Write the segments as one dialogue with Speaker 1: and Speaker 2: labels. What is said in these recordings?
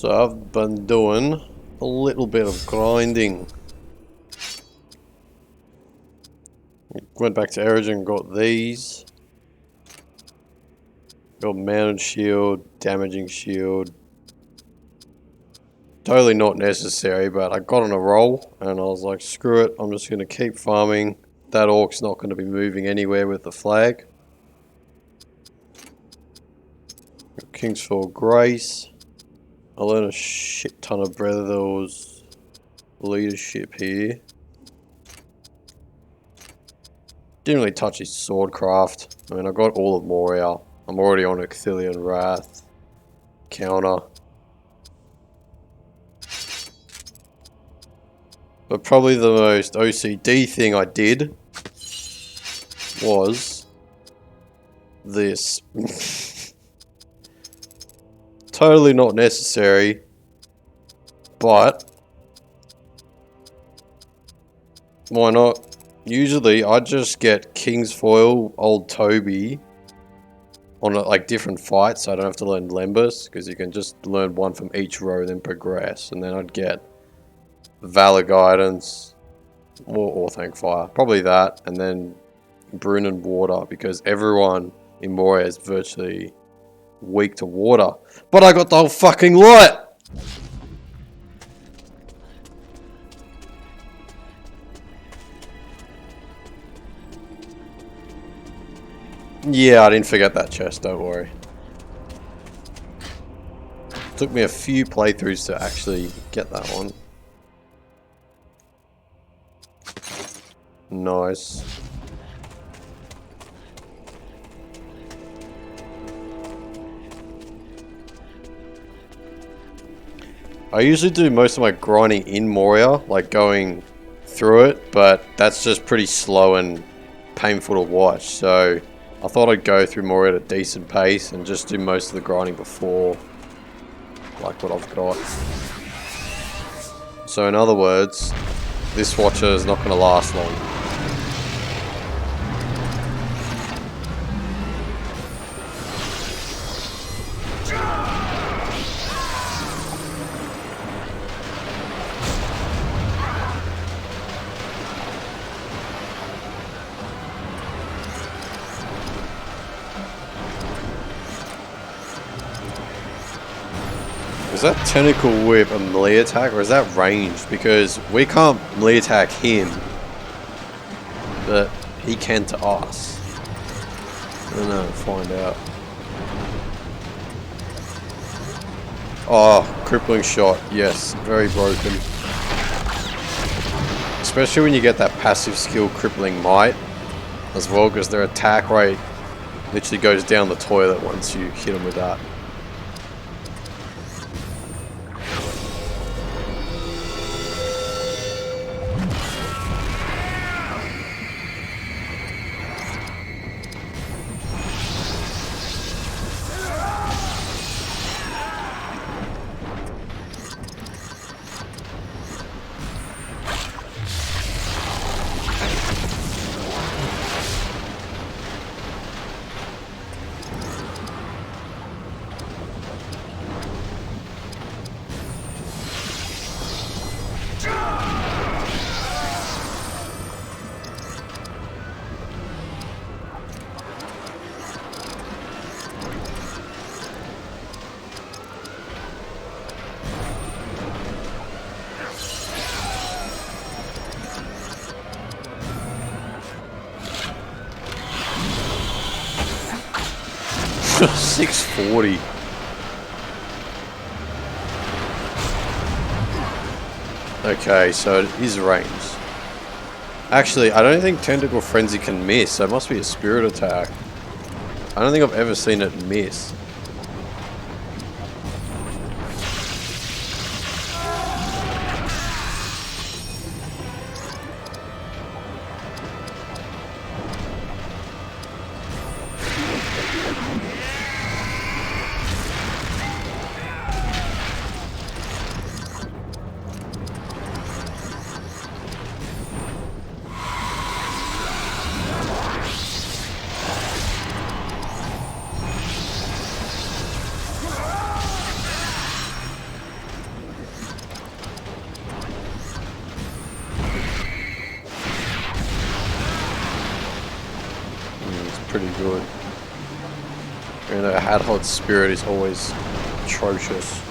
Speaker 1: So I've been doing a little bit of grinding. Went back to Origin and got these. Got mounted shield, damaging shield. Totally not necessary, but I got on a roll and I was like, screw it, I'm just going to keep farming. That orc's not going to be moving anywhere with the flag. Got Kingsfall Grace. I learned a shit ton of Brothers leadership here. Didn't really touch his swordcraft. I mean, I got all of Moria. I'm already on Ecthelian Wrath. Counter. But probably the most OCD thing I did was this. Totally not necessary, but why not? Usually I just get King's Foil, Old Toby on like different fights, so I don't have to learn Lembus, because you can just learn one from each row then progress, and then I'd get Valor Guidance or Thank Fire, probably that, and then Brune and Water, because everyone in Moria is virtually weak to water. But I got the whole fucking lot! Yeah, I didn't forget that chest, don't worry. Took me a few playthroughs to actually get that one. Nice. I usually do most of my grinding in Moria, like going through it, but that's just pretty slow and painful to watch, so I thought I'd go through Moria at a decent pace and just do most of the grinding before, like what I've got. So in other words, this watcher is not going to last long. Is that Tentacle Whip a melee attack, or is that ranged? Because we can't melee attack him, but he can to us. I don't know, find out. Oh, crippling shot, yes, very broken. Especially when you get that passive skill crippling might as well, because their attack rate literally goes down the toilet once you hit them with that. $640. Okay, so it is ranged. Actually, I don't think Tentacle Frenzy can miss, so it must be a spirit attack. I don't think I've ever seen it miss. pretty good. And the Hadhod's spirit is always atrocious.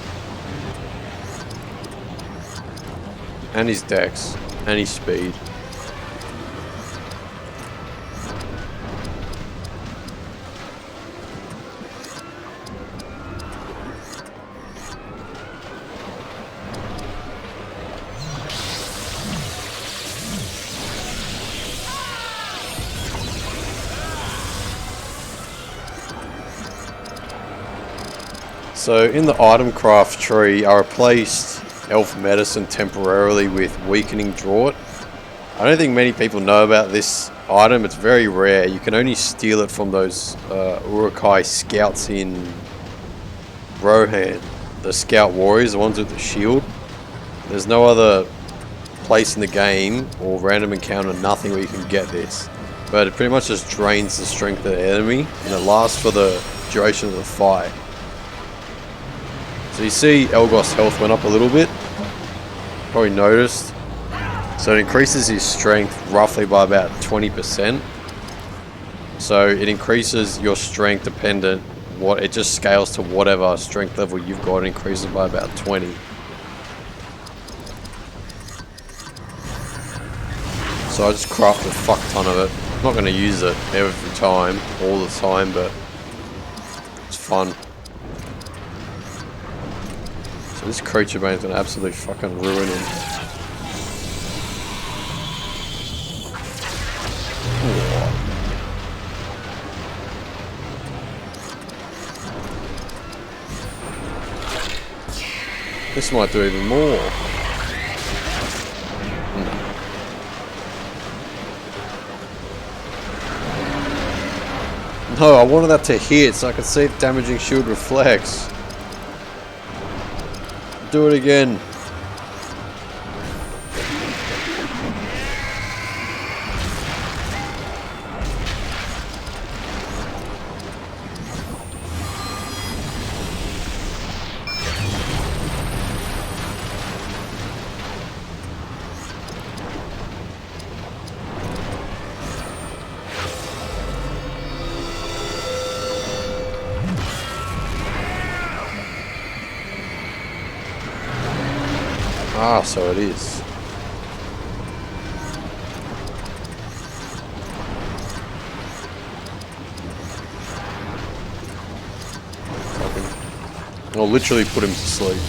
Speaker 1: And his dex. And his speed. So in the item craft tree, I replaced elf medicine temporarily with weakening drought. I don't think many people know about this item. It's very rare. You can only steal it from those Urukai scouts in Rohan, the scout warriors, the ones with the shield. There's no other place in the game or random encounter, nothing where you can get this. But it pretty much just drains the strength of the enemy, and it lasts for the duration of the fight. So you see Elgos' health went up a little bit, probably noticed. So it increases his strength roughly by about 20%. So it increases your strength dependent, it just scales to whatever strength level you've got, and increases by about 20. So I just craft a fuck ton of it. I'm not going to use it every time, all the time, but it's fun. So this creature bane's going to absolutely fucking ruin him. This might do even more. No, I wanted that to hit so I could see if damaging shield reflects. Do it again. Ah, so it is. I'll literally put him to sleep.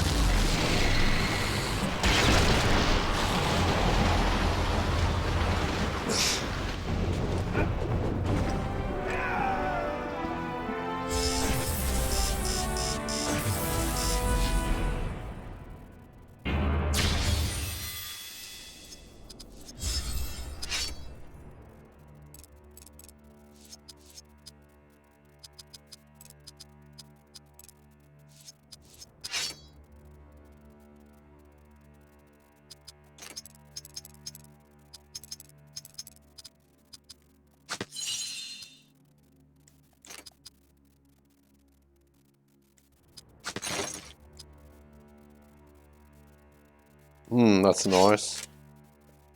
Speaker 1: That's nice.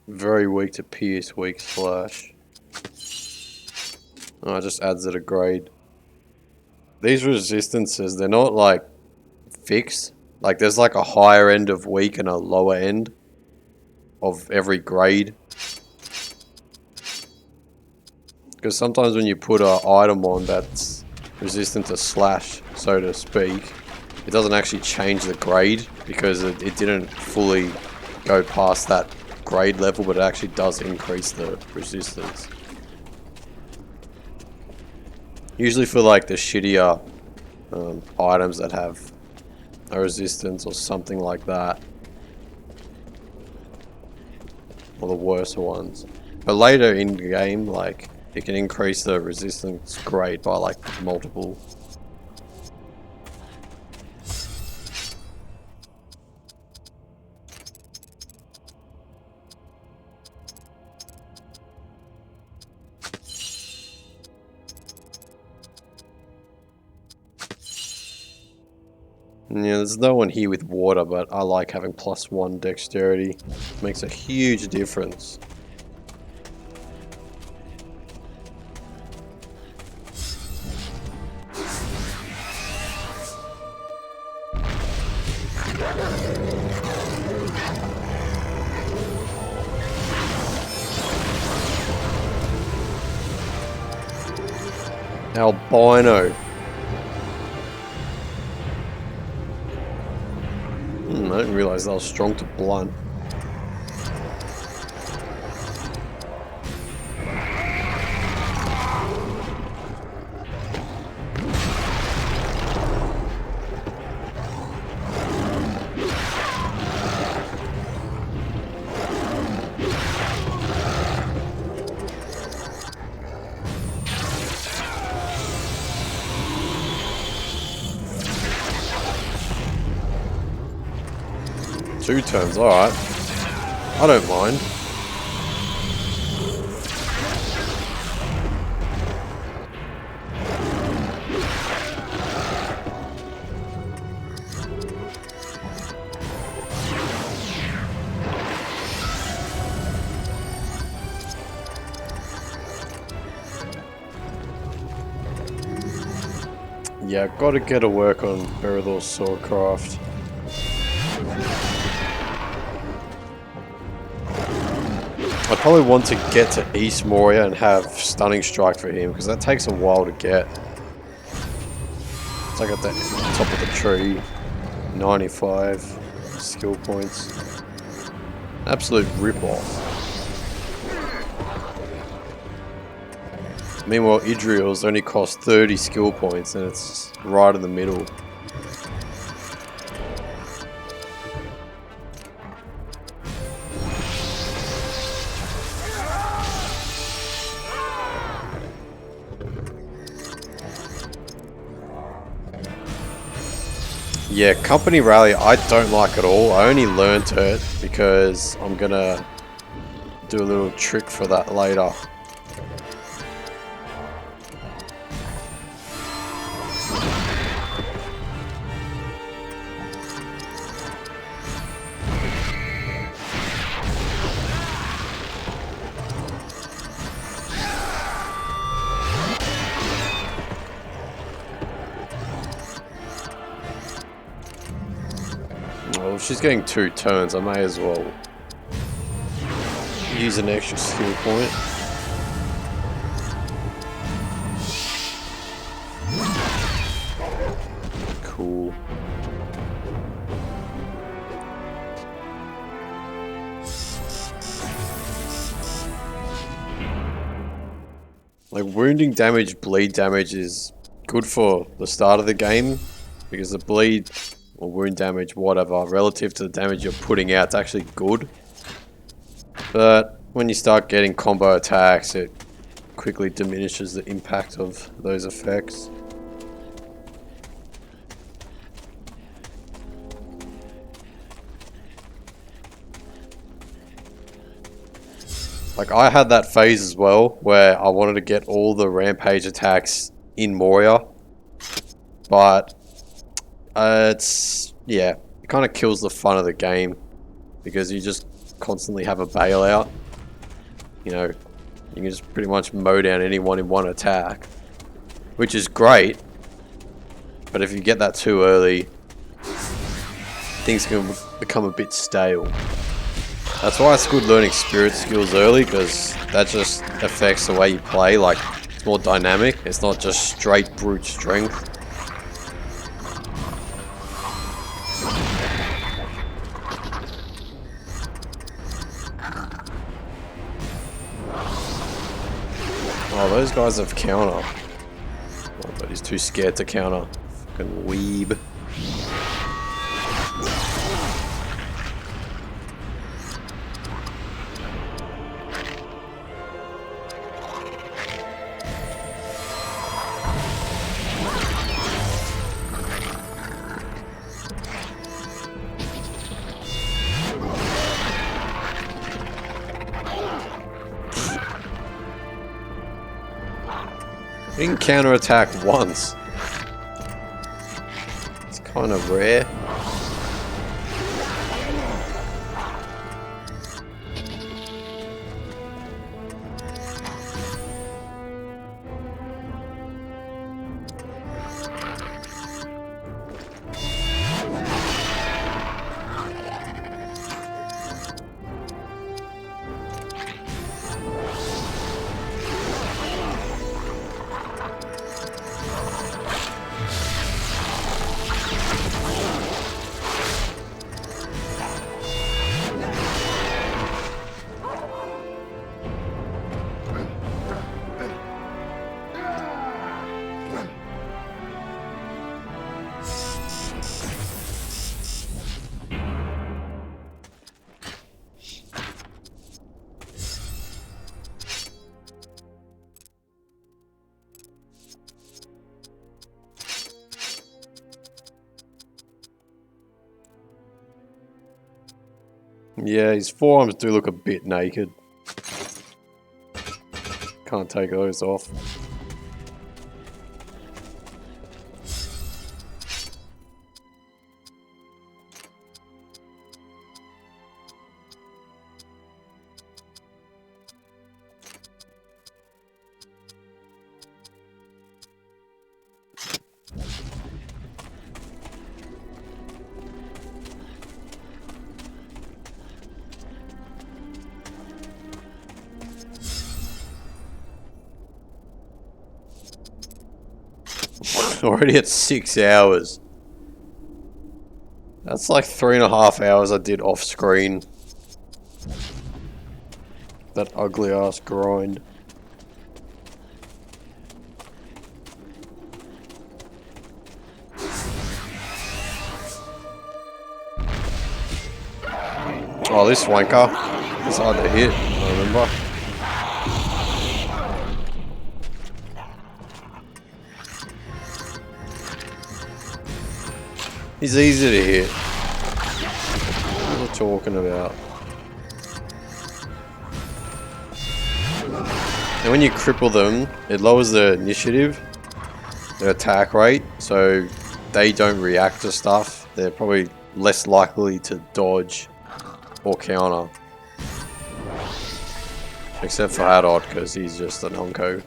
Speaker 1: Very weak to pierce, weak slash. Oh, it just adds it a grade. These resistances, they're not like fixed. Like there's like a higher end of weak and a lower end of every grade. Because sometimes when you put an item on that's resistant to slash, so to speak, it doesn't actually change the grade because it didn't fully go past that grade level, but it actually does increase the resistance. Usually for like the shittier items that have a resistance or something like that. Or the worse ones. But later in the game, like, it can increase the resistance grade by like multiple. Yeah, there's no one here with water, but I like having +1 dexterity. It makes a huge difference. Albino. I didn't realise they were strong to blunt. Two turns, alright. I don't mind. Yeah, gotta get to work on Berador's Swordcraft. I probably want to get to East Moria and have Stunning Strike for him, because that takes a while to get. It's like at the top of the tree. 95 skill points. Absolute rip-off. Meanwhile, Idriel's only cost 30 skill points, and it's right in the middle. Yeah, Company Rally I don't like at all. I only learnt it because I'm gonna do a little trick for that later. Well, if she's getting 2 turns, I may as well use an extra skill point. Cool. Like, wounding damage, bleed damage is good for the start of the game, because the bleed or wound damage, whatever, relative to the damage you're putting out, it's actually good. But when you start getting combo attacks, it quickly diminishes the impact of those effects. Like, I had that phase as well, where I wanted to get all the Rampage attacks in Moria, but yeah, it kind of kills the fun of the game, because you just constantly have a bailout. You know, you can just pretty much mow down anyone in one attack, which is great, but if you get that too early, things can become a bit stale. That's why it's good learning spirit skills early, because that just affects the way you play. Like, it's more dynamic, it's not just straight brute strength. Oh, those guys have counter. Oh, but he's too scared to counter. Fucking weeb. I didn't counter-attack once. It's kind of rare. Yeah, his forearms do look a bit naked. Can't take those off. Already at 6 hours. That's like 3.5 hours I did off screen. That ugly ass grind. Oh, this wanker. It's hard to hit, I remember. He's easy to hit. What are you talking about? And when you cripple them, it lowers their initiative, their attack rate, so they don't react to stuff. They're probably less likely to dodge or counter. Except for Hadot, because he's just an onco.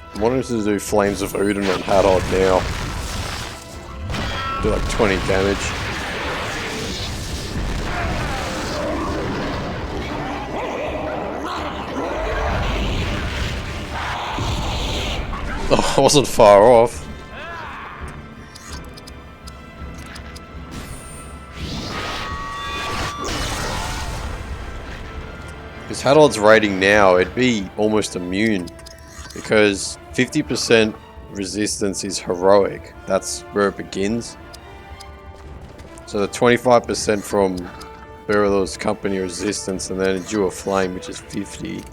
Speaker 1: I wanted to do Flames of Odin on Hadot now. Do like 20 damage. Oh, I wasn't far off. Because Hadot's rating now, it'd be almost immune. Because 50% resistance is heroic. That's where it begins. So the 25% from Beryll's company resistance and then endure flame, which is 50.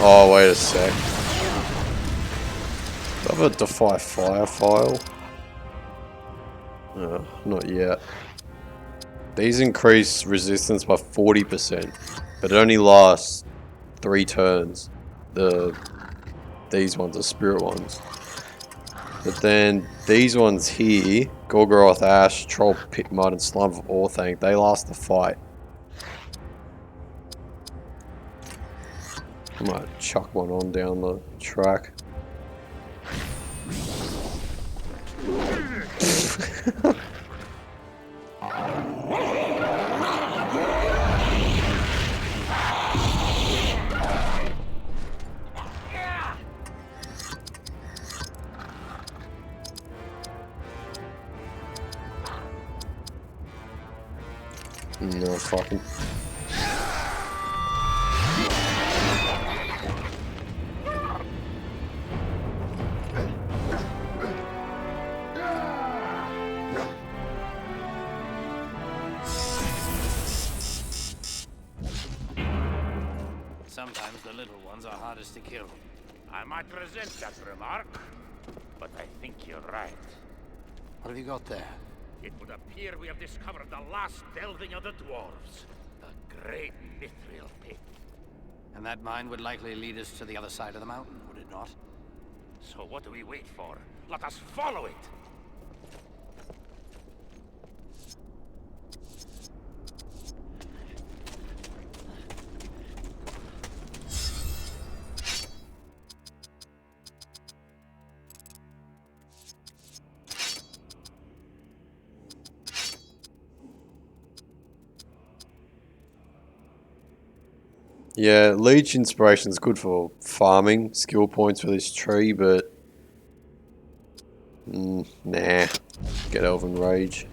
Speaker 1: Oh, wait a sec. Do I have a Defy Fire file? Not yet. These increase resistance by 40%, but it only lasts 3 turns. These ones are spirit ones. But then these ones here, Gorgoroth Ash, Troll Pit Mud, and Slime of Orthanc, they last the fight. I might chuck one on down the track. No fucking.
Speaker 2: Sometimes the little ones are hardest to kill.
Speaker 3: I might resent that remark, but I think you're right.
Speaker 2: What have you got there?
Speaker 3: It would appear we have discovered the last delving of the dwarves. The great mithril pit.
Speaker 2: And that mine would likely lead us to the other side of the mountain, would it not?
Speaker 3: So what do we wait for? Let us follow it!
Speaker 1: Yeah, Leech Inspiration is good for farming skill points for this tree, but nah. Get Elven Rage.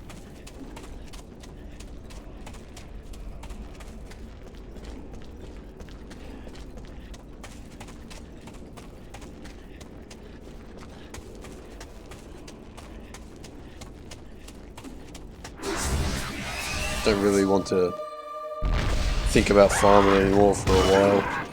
Speaker 1: don't really want to think about farming anymore for a while.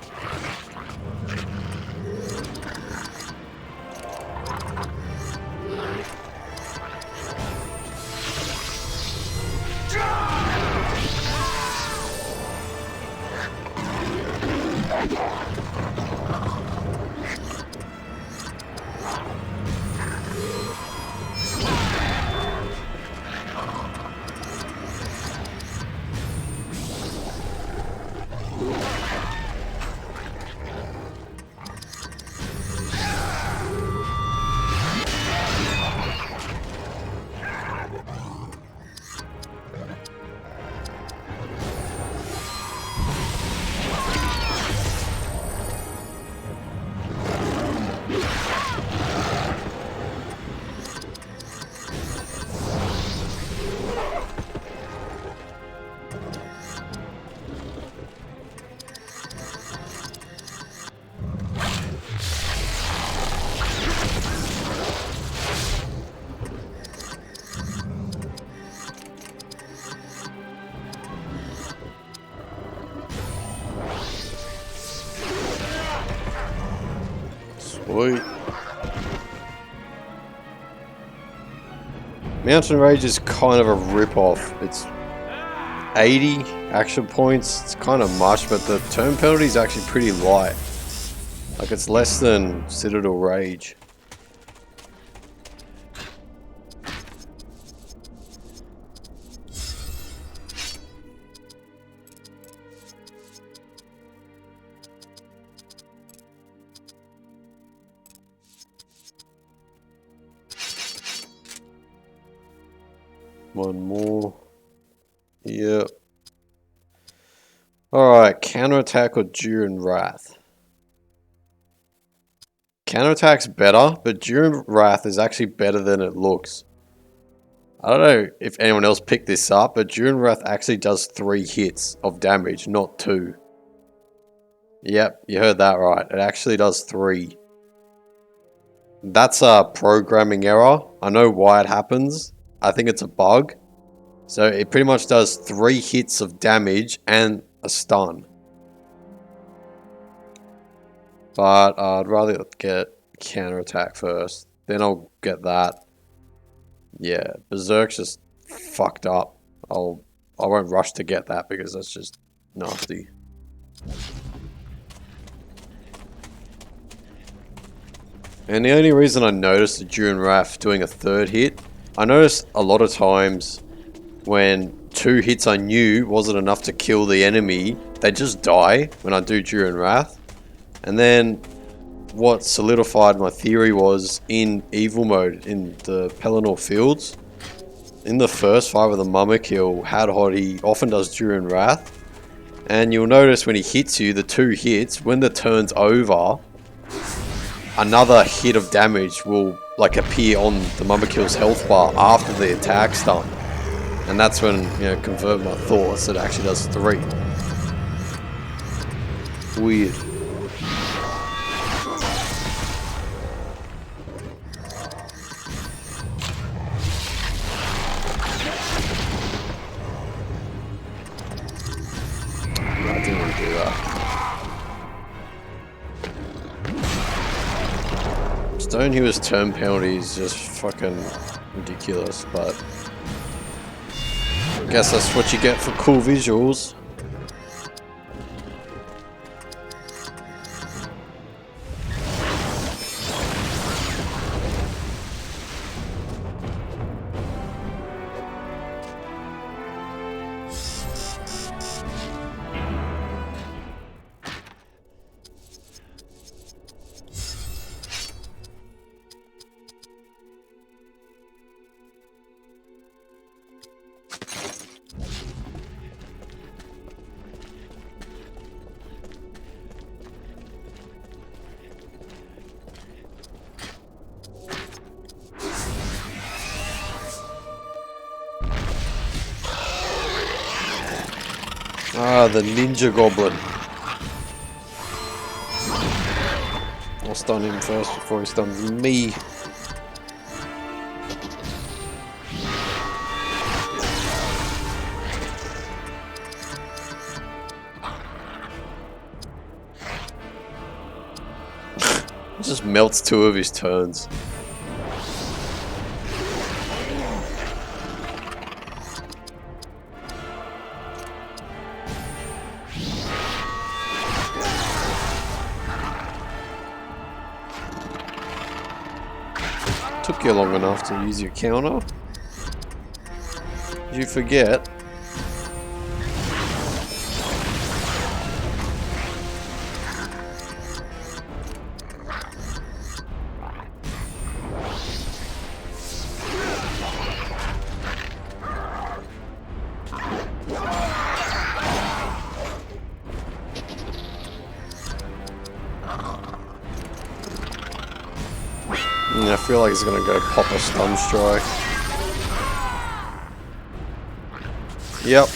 Speaker 1: Sweet. Mountain Rage is kind of a rip-off. It's 80 action points. It's kind of much, but the turn penalty is actually pretty light. Like, it's less than Citadel Rage. One more. Yep. Alright, counterattack or Durin Wrath. Counterattack's better, but Durin Wrath is actually better than it looks. I don't know if anyone else picked this up, but Durin Wrath actually does 3 hits of damage, not 2. Yep, you heard that right. It actually does 3. That's a programming error. I know why it happens. I think it's a bug. So it pretty much does 3 hits of damage and a stun. But I'd rather get counterattack first. Then I'll get that. Yeah, Berserk's just fucked up. I won't rush to get that because that's just nasty. And the only reason I noticed the Durin Wrath doing a 3rd hit, I noticed a lot of times when 2 hits I knew wasn't enough to kill the enemy, they just die when I do Durin Wrath. And then what solidified my theory was in evil mode in the Pelennor Fields, in the first 5 of the Mummer kill, Hadhod, he often does Durin Wrath. And you'll notice when he hits you, the 2 hits, when the turn's over, another hit of damage will like appear on the Mummer Kill's health bar after the attack's done. And that's when, you know, confirmed my thoughts, it actually does 3. Weird. I didn't want to do that. Stonehewer's turn penalty is just fucking ridiculous, but I guess that's what you get for cool visuals. Ah, the Ninja Goblin. I'll stun him first before he stuns me. just melts 2 of his turns. Took you long enough to use your counter. Did you forget? I feel like he's gonna go pop a stun strike. Yep.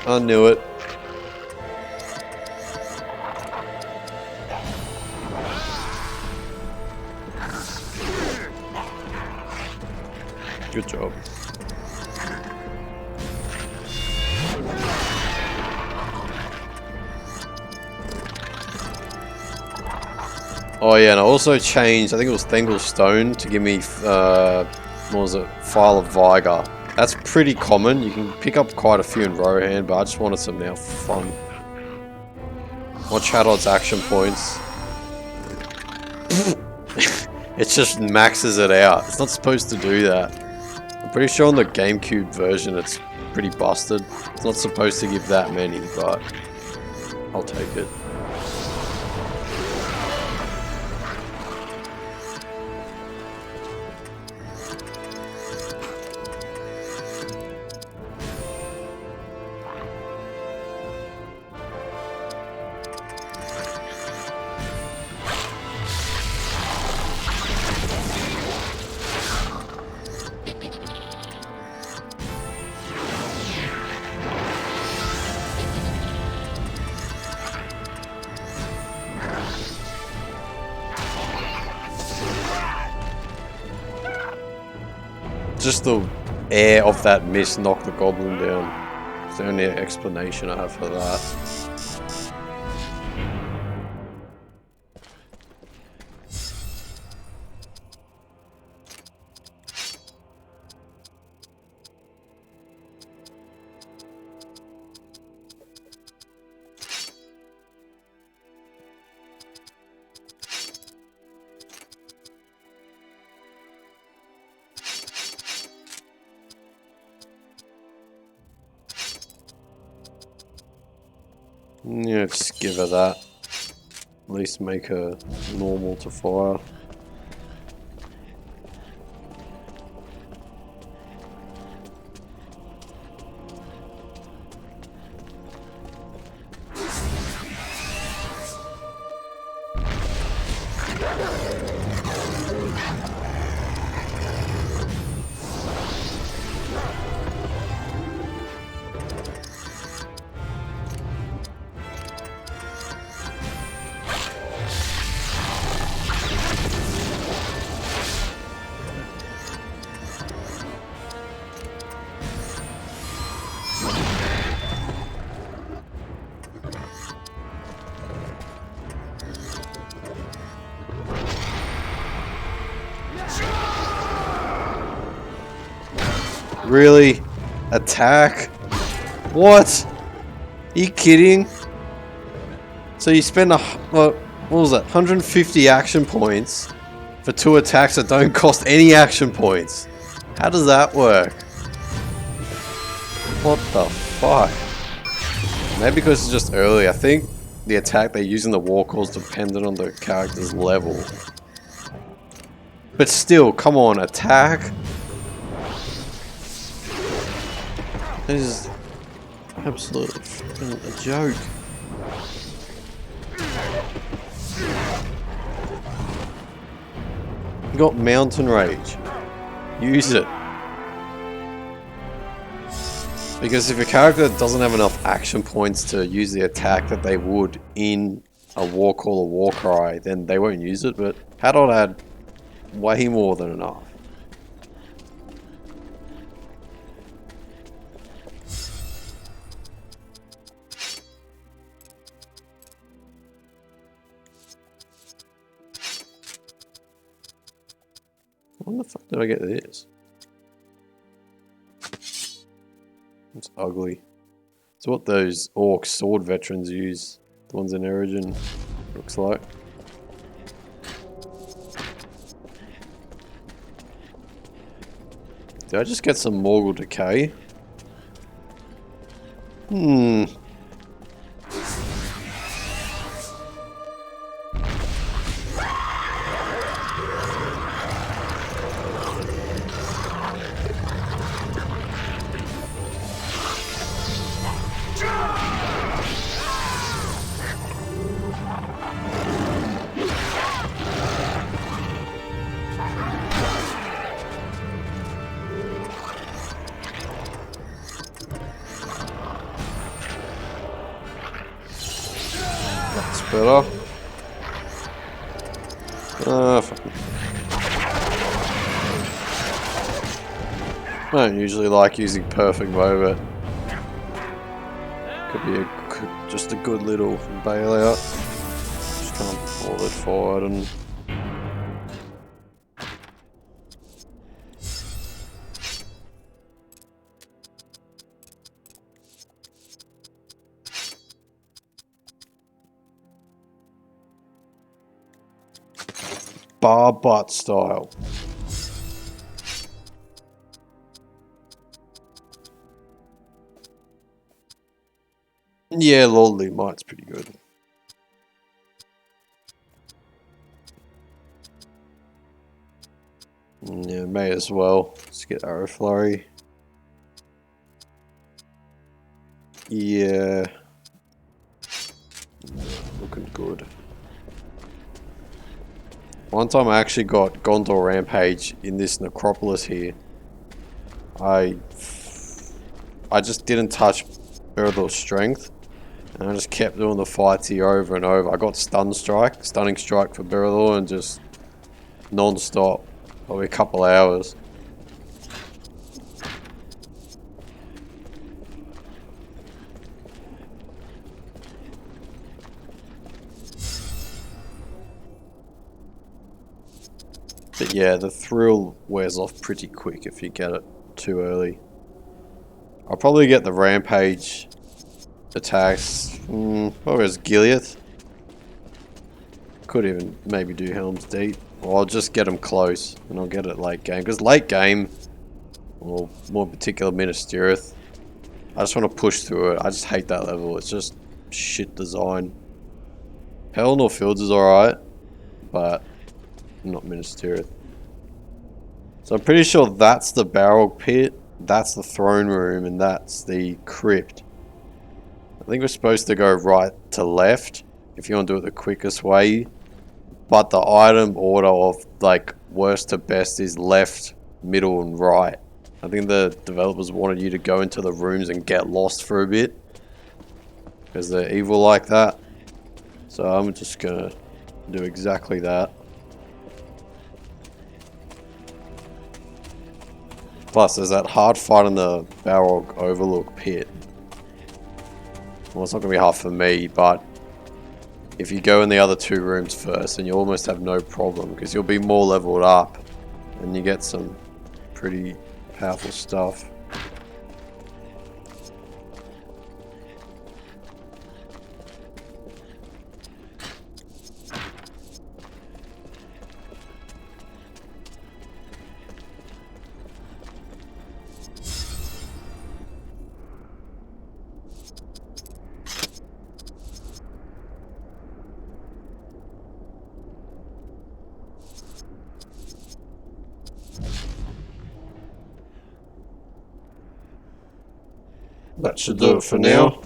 Speaker 1: I knew it. Good job. Oh yeah, and I also changed, I think it was Thengel's Stone to give me, what was it, File of Vigor. That's pretty common, you can pick up quite a few in Rohan, but I just wanted some now for fun. Watch Hadod's action points. It just maxes it out, it's not supposed to do that. I'm pretty sure on the GameCube version it's pretty busted. It's not supposed to give that many, but I'll take it. Just the air of that mist knocked the goblin down. It's the only explanation I have for that. Yeah, just give her that. At least make her normal to fire. Really? Attack? What? Are you kidding? So you spend what was that? 150 action points for 2 attacks that don't cost any action points. How does that work? What the fuck? Maybe because it's just early. I think the attack they use in the war call is dependent on the character's level. But still, come on, attack. This is absolutely a joke. You got Mountain Rage. Use it. Because if your character doesn't have enough action points to use the attack that they would in a war call or war cry, then they won't use it, but Hadod had way more than enough. When the fuck did I get this? It's ugly. It's what those orc sword veterans use. The ones in Origin, looks like. Did I just get some Morgul Decay? That's better. Fuck. I don't usually like using perfect mode, but could be just a good little bailout. Just can't pull it forward and. Bar butt style. Yeah, Lordly Might's pretty good. Yeah, may as well. Let's get Arrow Flurry. Yeah. Looking good. One time I actually got Gondor Rampage in this Necropolis here. I just didn't touch Berador's strength. And I just kept doing the fights here over and over. I got Stunning Strike for Berador, and just non-stop. Probably a couple hours. But yeah, the thrill wears off pretty quick if you get it too early. I'll probably get the Rampage attacks. Probably as Gilead. Could even maybe do Helm's Deep. Or I'll just get them close and I'll get it late game. Because late game, or more particular Minas Tirith, I just want to push through it. I just hate that level. It's just shit design. Pelennor Fields is alright, but not Minas Tirith. So I'm pretty sure that's the Barrel Pit, that's the Throne Room, and that's the Crypt. I think we're supposed to go right to left, if you want to do it the quickest way. But the item order of, like, worst to best is left, middle, and right. I think the developers wanted you to go into the rooms and get lost for a bit. Because they're evil like that. So I'm just gonna do exactly that. Plus, there's that hard fight in the Balrog Overlook pit. Well, it's not going to be hard for me, but if you go in the other two rooms first, then you almost have no problem, because you'll be more leveled up, and you get some pretty powerful stuff. That should do it for now.